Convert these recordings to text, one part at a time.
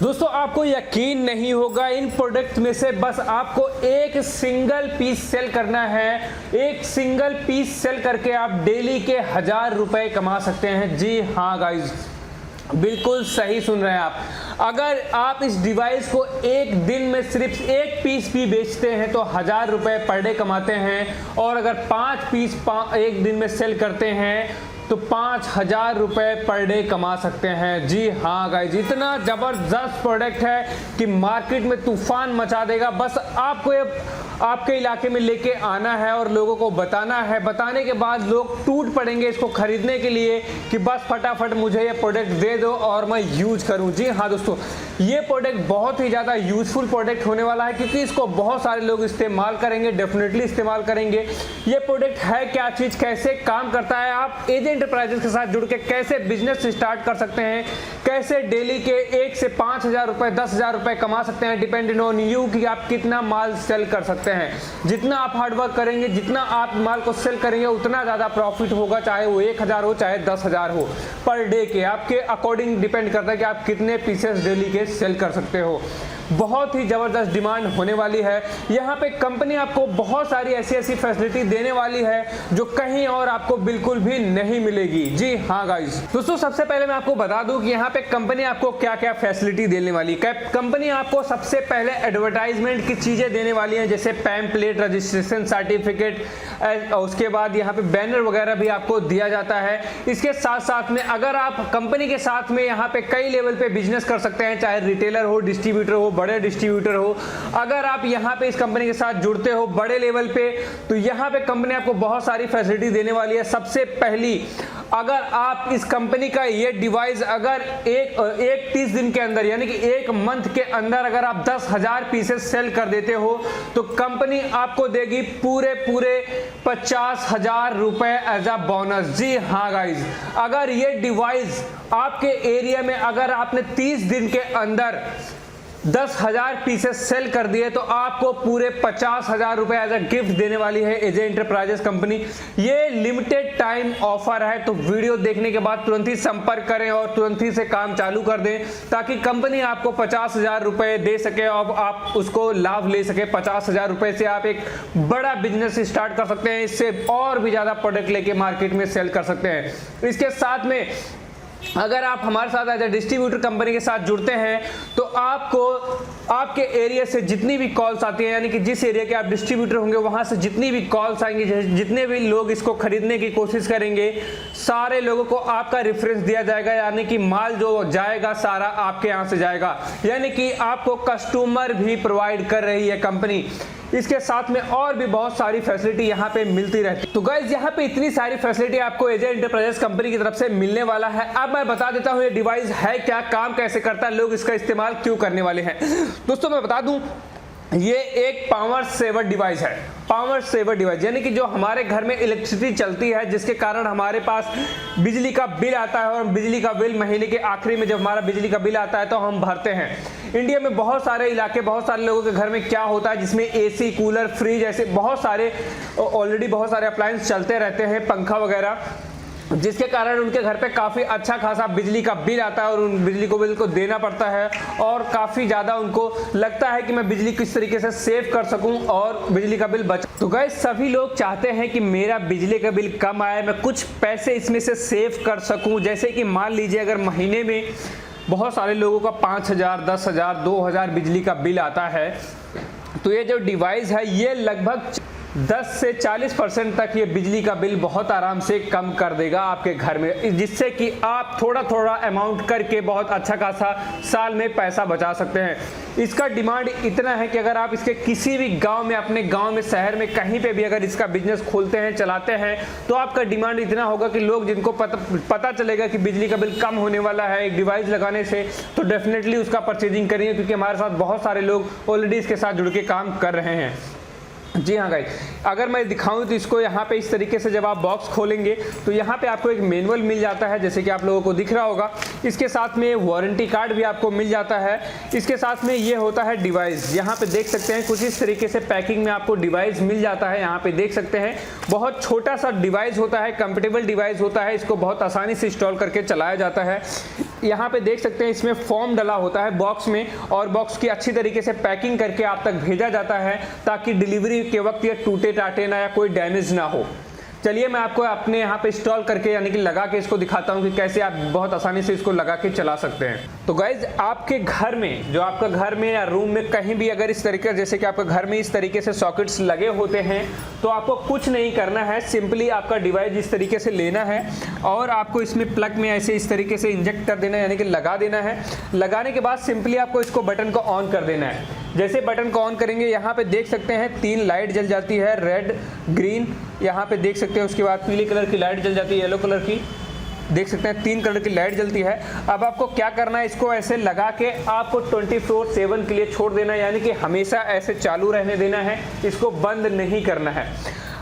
दोस्तों आपको यकीन नहीं होगा, इन प्रोडक्ट में से बस आपको एक सिंगल पीस सेल करना है। एक सिंगल पीस सेल करके आप डेली के 1000 रुपए कमा सकते हैं। जी हाँ गाइज, बिल्कुल सही सुन रहे हैं आप। अगर आप इस डिवाइस को एक दिन में सिर्फ एक पीस भी बेचते हैं तो 1000 रुपए पर डे कमाते हैं, और अगर 5 पीस एक दिन में सेल करते हैं तो 5000 रुपए पर डे कमा सकते हैं। जी हाँ गाइज, इतना जबरदस्त प्रोडक्ट है कि मार्केट में तूफान मचा देगा। बस आपको ये आपके इलाके में लेके आना है और लोगों को बताना है। बताने के बाद लोग टूट पड़ेंगे इसको खरीदने के लिए कि बस फटाफट मुझे ये प्रोडक्ट दे दो और मैं यूज करूं। जी हाँ दोस्तों, ये प्रोडक्ट बहुत ही ज़्यादा यूजफुल प्रोडक्ट होने वाला है, क्योंकि इसको बहुत सारे लोग इस्तेमाल करेंगे, डेफिनेटली इस्तेमाल करेंगे। ये प्रोडक्ट है क्या चीज़, कैसे काम करता है, आप एजेंट एंटरप्राइजेस के साथ जुड़ के कैसे बिजनेस स्टार्ट कर सकते हैं, कैसे डेली के 1 से 5000 रुपए 10,000 रुपए कमा सकते हैं, डिपेंडेंट ऑन यू कि आप कितना माल सेल कर सकते हैं। जितना आप हार्डवर्क करेंगे, जितना आप माल को सेल करेंगे, उतना ज़्यादा प्रॉफिट होगा, चाहे वो 1000 हो चाहे 10,000 हो। पर डे के आपके अकॉर्डिंग डिपेंड करता है कि आप कितने पीसेस डेली के सेल कर सकते हो। बहुत ही ज़बरदस्त डिमांड होने वाली है। यहाँ पे कंपनी आपको बहुत सारी ऐसी फैसिलिटी देने वाली है जो कहीं और आपको बिल्कुल भी नहीं मिलेगी। जी हाँ गाइस, दोस्तों सबसे पहले मैं आपको बता दूं कि यहाँ पे कंपनी आपको क्या क्या फैसिलिटी देने वाली है। कंपनी आपको सबसे पहले एडवर्टाइजमेंट की चीज़ें देने वाली है, जैसे पैम्पलेट, रजिस्ट्रेशन सर्टिफिकेट, उसके बाद यहाँ पे बैनर वगैरह भी आपको दिया जाता है। इसके साथ साथ में अगर आप कंपनी के साथ में यहाँ पे कई लेवल पे बिजनेस कर सकते हैं, चाहे रिटेलर हो, डिस्ट्रीब्यूटर हो, बड़े डिस्ट्रीब्यूटर हो। अगर आप यहाँ पे इस कंपनी के साथ जुड़ते हो बड़े लेवल पे, तो यहाँ पे कंपनी आपको बहुत सारी फैसिलिटी देने वाली है। सबसे पहली, अगर आप इस कंपनी का ये डिवाइस अगर एक 30 दिन के अंदर यानी कि 1 मंथ के अंदर अगर आप 10,000 पीसेस सेल कर देते हो तो कंपनी आपको देगी पूरे 50,000 रुपए एज अ बोनस। जी हाँ गाइज, अगर ये डिवाइस आपके एरिया में अगर आपने 30 दिन के अंदर 10,000 पीसेस सेल कर दिए तो आपको पूरे 50,000 रुपए एज अ गिफ्ट देने वाली है एजे एंटरप्राइजेस कंपनी। ये लिमिटेड टाइम ऑफर है, तो वीडियो देखने के बाद तुरंत ही संपर्क करें और तुरंत ही से काम चालू कर दें, ताकि कंपनी आपको 50,000 रुपए दे सके और आप उसको लाभ ले सके। 50,000 रुपए से आप एक बड़ा बिजनेस स्टार्ट कर सकते हैं, इससे और भी ज्यादा प्रोडक्ट लेके मार्केट में सेल कर सकते हैं। इसके साथ में अगर आप हमारे साथ एज ए डिस्ट्रीब्यूटर कंपनी के साथ जुड़ते हैं तो आपको आपके एरिया से जितनी भी कॉल्स आती हैं, यानी कि जिस एरिया के आप डिस्ट्रीब्यूटर होंगे वहां से जितनी भी कॉल्स आएंगी, जितने भी लोग इसको खरीदने की कोशिश करेंगे, सारे लोगों को आपका रेफरेंस दिया जाएगा, यानी कि माल जो जाएगा सारा आपके यहां से जाएगा, यानी कि आपको कस्टमर भी प्रोवाइड कर रही है कंपनी। इसके साथ में और भी बहुत सारी फैसिलिटी यहाँ पे मिलती रहती है। तो गाइज यहाँ पे इतनी सारी फैसिलिटी आपको एजे एंटरप्राइजेस कंपनी की तरफ से मिलने वाला है। अब मैं बता देता हूँ ये डिवाइस है क्या, काम कैसे करता है, लोग इसका इस्तेमाल क्यों करने वाले हैं। दोस्तों मैं बता दूं, ये एक पावर सेवर डिवाइस है। पावर सेवर डिवाइस यानी कि जो हमारे घर में इलेक्ट्रिसिटी चलती है, जिसके कारण हमारे पास बिजली का बिल आता है, और बिजली का बिल महीने के आखिरी में जब हमारा बिजली का बिल आता है तो हम भरते हैं। इंडिया में बहुत सारे इलाके, बहुत सारे लोगों के घर में क्या होता है, जिसमें एसी, कूलर, फ्रिज ऐसे बहुत सारे ऑलरेडी बहुत सारे अप्लायंस चलते रहते हैं, पंखा वगैरह, जिसके कारण उनके घर पे काफ़ी अच्छा खासा बिजली का बिल आता है और उन बिजली को बिल को देना पड़ता है, और काफ़ी ज़्यादा उनको लगता है कि मैं बिजली किस तरीके से सेव कर सकूं और बिजली का बिल बचा। तो गाइस सभी लोग चाहते हैं कि मेरा बिजली का बिल कम आए, मैं कुछ पैसे इसमें से सेव कर सकूं। जैसे कि मान लीजिए अगर महीने में बहुत सारे लोगों का 5,000, 10,000, 2,000 बिजली का बिल आता है, तो ये जो डिवाइस है ये लगभग 10 से 40% तक ये बिजली का बिल बहुत आराम से कम कर देगा आपके घर में, जिससे कि आप थोड़ा थोड़ा अमाउंट करके बहुत अच्छा खासा साल में पैसा बचा सकते हैं। इसका डिमांड इतना है कि अगर आप इसके किसी भी गांव में, अपने गांव में, शहर में, कहीं पे भी अगर इसका बिजनेस खोलते हैं, चलाते हैं, तो आपका डिमांड इतना होगा कि लोग जिनको पता चलेगा कि बिजली का बिल कम होने वाला है एक डिवाइस लगाने से, तो डेफिनेटली उसका परचेजिंग करेंगे, क्योंकि हमारे साथ बहुत सारे लोग ऑलरेडी इसके साथ जुड़ के काम कर रहे हैं। जी हाँ गाइस, अगर मैं दिखाऊं तो इसको यहाँ पे इस तरीके से जब आप बॉक्स खोलेंगे तो यहाँ पे आपको एक मैनुअल मिल जाता है, जैसे कि आप लोगों को दिख रहा होगा। इसके साथ में वारंटी कार्ड भी आपको मिल जाता है। इसके साथ में ये होता है डिवाइस, यहाँ पे देख सकते हैं कुछ इस तरीके से पैकिंग में आपको डिवाइस मिल जाता है। यहाँ पे देख सकते हैं बहुत छोटा सा डिवाइस होता है, कंफर्टेबल डिवाइस होता है, इसको बहुत आसानी से इंस्टॉल करके चलाया जाता है। यहाँ पे देख सकते हैं इसमें फॉर्म डला होता है बॉक्स में, और बॉक्स की अच्छी तरीके से पैकिंग करके आप तक भेजा जाता है ताकि डिलीवरी के वक्त ये टूटे टाटे ना या कोई डैमेज ना हो। चलिए मैं आपको अपने यहाँ पे इंस्टॉल करके यानी कि लगा के इसको दिखाता हूँ कि कैसे आप बहुत आसानी से इसको लगा के चला सकते हैं। तो गाइज आपके घर में, जो आपका घर में या रूम में कहीं भी अगर इस तरीके, जैसे कि आपका घर में इस तरीके से सॉकेट्स लगे होते हैं तो आपको कुछ नहीं करना है, सिंपली आपका डिवाइस इस तरीके से लेना है और आपको इसमें प्लग में ऐसे इस तरीके से इंजेक्ट कर देना है, यानी कि लगा देना है। लगाने के बाद सिंपली आपको इसको बटन को ऑन कर देना है। जैसे बटन को ऑन करेंगे यहाँ पे देख सकते हैं 3 लाइट जल जाती है, रेड, ग्रीन, यहाँ पे देख सकते हैं उसके बाद पीले कलर की लाइट जल जाती है, येलो कलर की, देख सकते हैं 3 कलर की लाइट जलती है। अब आपको क्या करना है, इसको ऐसे लगा के आपको 24/7 के लिए छोड़ देना है, यानी कि हमेशा ऐसे चालू रहने देना है, इसको बंद नहीं करना है।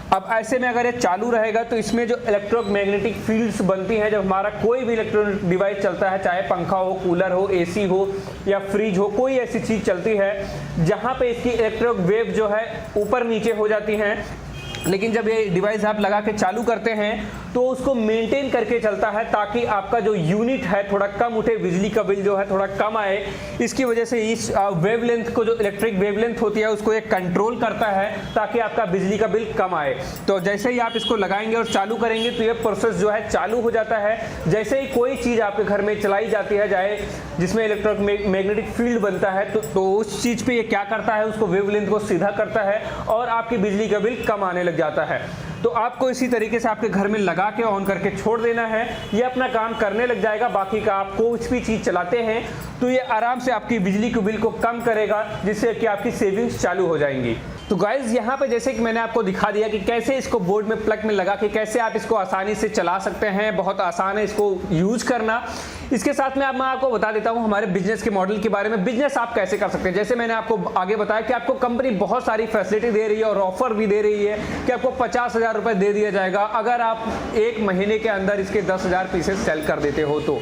अब ऐसे में अगर ये चालू रहेगा तो इसमें जो इलेक्ट्रोमैग्नेटिक फील्ड्स बनती हैं, जब हमारा कोई भी इलेक्ट्रॉनिक डिवाइस चलता है, चाहे पंखा हो, कूलर हो, एसी हो या फ्रिज हो, कोई ऐसी चीज़ चलती है जहाँ पे इसकी इलेक्ट्रिक वेव जो है ऊपर नीचे हो जाती हैं, लेकिन जब ये डिवाइस आप लगा के चालू करते हैं तो उसको मेंटेन करके चलता है ताकि आपका जो यूनिट है थोड़ा कम उठे, बिजली का बिल जो है थोड़ा कम आए। इसकी वजह से इस वेवलेंथ को, जो इलेक्ट्रिक वेवलेंथ होती है, उसको एक कंट्रोल करता है ताकि आपका बिजली का बिल कम आए। तो जैसे ही आप इसको लगाएंगे और चालू करेंगे तो ये प्रोसेस जो है चालू हो जाता है। जैसे ही कोई चीज़ आपके घर में चलाई जाती है चाहे जिसमें इलेक्ट्रोमैग्नेटिक फील्ड बनता है तो उस चीज़ पर ये क्या करता है, उसको वेवलेंथ को सीधा करता है और आपकी बिजली का बिल कम आने लग जाता है। तो आपको इसी तरीके से आपके घर में लगा के ऑन करके छोड़ देना है, ये अपना काम करने लग जाएगा। बाकी का आप कोई भी चीज़ चलाते हैं तो ये आराम से आपकी बिजली के बिल को कम करेगा, जिससे कि आपकी सेविंग्स चालू हो जाएंगी। तो गाइज यहाँ पे जैसे कि मैंने आपको दिखा दिया कि कैसे इसको बोर्ड में प्लग में लगा के कैसे आप इसको आसानी से चला सकते हैं, बहुत आसान है इसको यूज करना। इसके साथ में मैं आपको बता देता हूँ हमारे बिजनेस के मॉडल के बारे में, बिजनेस आप कैसे कर सकते हैं। जैसे मैंने आपको आगे बताया कि आपको कंपनी बहुत सारी फैसिलिटी दे रही है और ऑफर भी दे रही है कि आपको 50,000 रुपये दे दिया जाएगा अगर आप 1 महीने के अंदर इसके 10,000 पीसेस सेल कर देते हो। तो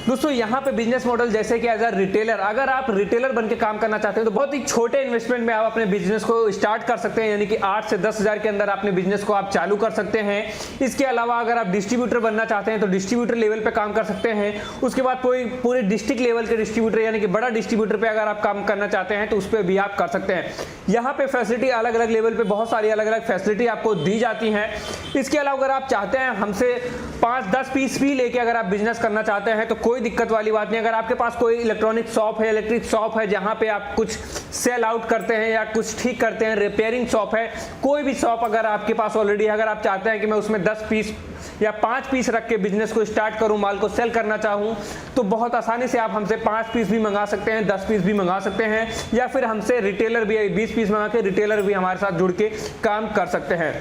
दोस्तों यहाँ पे बिजनेस मॉडल जैसे कि एज अ रिटेलर, अगर आप रिटेलर बन के काम करना चाहते हैं तो बहुत ही छोटे इन्वेस्टमेंट में आप अपने बिजनेस को स्टार्ट कर सकते हैं, यानी कि 8 से 10,000 के अंदर अपने बिजनेस को आप चालू कर सकते हैं। इसके अलावा अगर आप डिस्ट्रीब्यूटर बनना चाहते हैं तो डिस्ट्रीब्यूटर लेवल पे काम कर सकते हैं। उसके बाद कोई पूरे डिस्ट्रिक्ट लेवल के डिस्ट्रीब्यूटर यानी कि बड़ा डिस्ट्रीब्यूटर पे अगर आप काम करना चाहते हैं तो उस पर भी आप कर सकते हैं। यहाँ पे फैसिलिटी अलग अलग लेवल पे बहुत सारी अलग अलग फैसिलिटी आपको दी जाती हैं। इसके अलावा अगर आप चाहते हैं हमसे 5-10 पीस भी लेके अगर आप बिजनेस करना चाहते हैं तो कोई दिक्कत वाली बात नहीं। अगर आपके पास कोई इलेक्ट्रॉनिक शॉप है, इलेक्ट्रिक शॉप है जहां पे आप कुछ सेल आउट करते हैं या कुछ ठीक करते हैं, रिपेयरिंग शॉप है, कोई भी शॉप अगर आपके पास ऑलरेडी है, अगर आप चाहते हैं कि मैं उसमें 10 पीस या 5 पीस रख के बिजनेस को स्टार्ट करूं, माल को सेल करना चाहूं, तो बहुत आसानी से आप हमसे 5 पीस भी मंगा सकते हैं, 10 पीस भी मंगा सकते हैं, या फिर हमसे रिटेलर भी 20 पीस मंगा के रिटेलर भी हमारे साथ जुड़ के काम कर सकते हैं।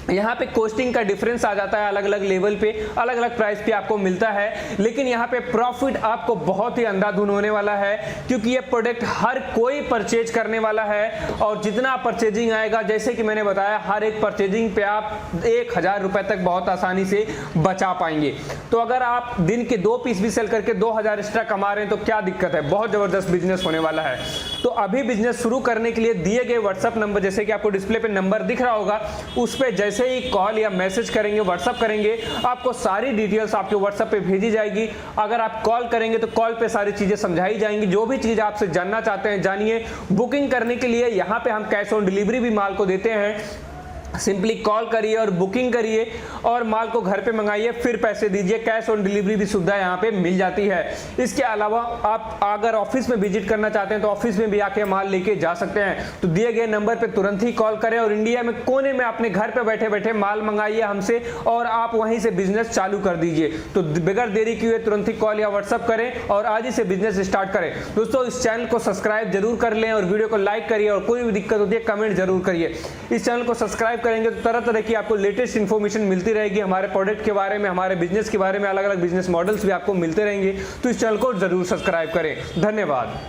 यहाँ पे कॉस्टिंग का डिफरेंस आ जाता है, अलग अलग लेवल पे अलग अलग प्राइस पे आपको मिलता है, लेकिन यहाँ पे प्रॉफिट आपको बहुत ही अंधाधुन होने वाला है क्योंकि ये प्रोडक्ट हर कोई परचेज करने वाला है और जितना परचेजिंग आएगा, जैसे कि मैंने बताया, हर एक परचेजिंग पे आप 1,000 रुपए तक बहुत आसानी से बचा पाएंगे। तो अगर आप दिन के 2 पीस भी सेल करके 2,000 एक्स्ट्रा कमा रहे हैं तो क्या दिक्कत है, बहुत जबरदस्त बिजनेस होने वाला है। तो अभी बिजनेस शुरू करने के लिए दिए गए व्हाट्सएप नंबर, जैसे कि आपको डिस्प्ले पे नंबर दिख रहा होगा, उस पर जैसे ही कॉल या मैसेज करेंगे, व्हाट्सएप करेंगे, आपको सारी डिटेल्स आपके व्हाट्सएप पे भेजी जाएगी। अगर आप कॉल करेंगे तो कॉल पे सारी चीजें समझाई जाएंगी, जो भी चीज आपसे जानना चाहते हैं जानिए। बुकिंग करने के लिए यहाँ पे हम कैश ऑन डिलीवरी भी माल को देते हैं, सिंपली कॉल करिए और बुकिंग करिए और माल को घर पे मंगाइए, फिर पैसे दीजिए। कैश ऑन डिलीवरी भी सुविधा यहाँ पे मिल जाती है। इसके अलावा आप अगर ऑफिस में विजिट करना चाहते हैं तो ऑफिस में भी आके माल लेके जा सकते हैं। तो दिए गए नंबर पे तुरंत ही कॉल करें और इंडिया में कोने में अपने घर पे बैठे बैठे माल मंगाइए हमसे और आप वहीं से बिजनेस चालू कर दीजिए। तो बगैर देरी किए तुरंत ही कॉल या व्हाट्सअप करें और आज ही से बिजनेस स्टार्ट करें। दोस्तों इस चैनल को सब्सक्राइब जरूर कर लें और वीडियो को लाइक करिए और कोई भी दिक्कत होती है कमेंट जरूर करिए। इस चैनल को सब्सक्राइब करेंगे तो तरह तरह की आपको लेटेस्ट इन्फॉर्मेशन मिलती रहेगी, हमारे प्रोडक्ट के बारे में, हमारे बिजनेस के बारे में, अलग अलग बिजनेस मॉडल्स भी आपको मिलते रहेंगे। तो इस चैनल को जरूर सब्सक्राइब करें। धन्यवाद।